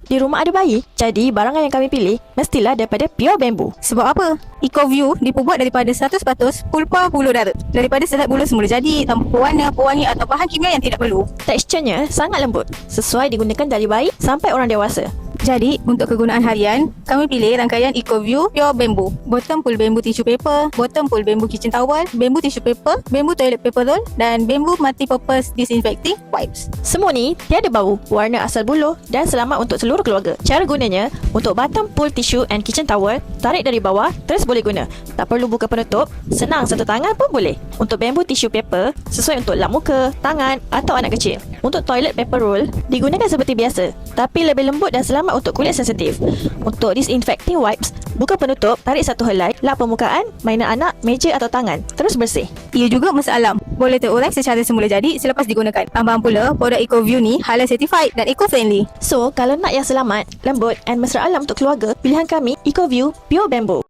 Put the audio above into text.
Di rumah ada bayi, jadi barangan yang kami pilih mestilah daripada pure bamboo. Sebab apa? EcoView diperbuat daripada 100% pulpa bulu darah. Daripada serat bulu semula jadi, tanpa pewarna, pewangi atau bahan kimia yang tidak perlu. Teksturnya sangat lembut, sesuai digunakan dari bayi sampai orang dewasa. Jadi, untuk kegunaan harian, kami pilih rangkaian EcoView Pure Bamboo. Bottom full bamboo tissue paper, bottom full bamboo kitchen towel, bamboo tissue paper, bamboo toilet paper roll dan bamboo multi-purpose disinfecting wipes. Semua ni tiada bau, warna asal buluh dan selamat untuk seluruh keluarga. Cara gunanya, untuk bottom pull tissue and kitchen towel, tarik dari bawah, terus boleh guna. Tak perlu buka penutup, senang satu tangan pun boleh. Untuk bamboo tissue paper, sesuai untuk lap muka, tangan atau anak kecil. Untuk toilet paper roll, digunakan seperti biasa, tapi lebih lembut dan selamat untuk kulit sensitif. Untuk disinfecting wipes, buka penutup, tarik satu helai, lap permukaan, mainan anak, meja atau tangan, terus bersih. Ia juga mesra alam, boleh terurai secara semula jadi selepas digunakan. Tambahan pula, produk EcoView ni halal certified dan eco-friendly. So, kalau nak yang selamat, lembut and mesra alam untuk keluarga, pilihan kami EcoView Pure Bamboo.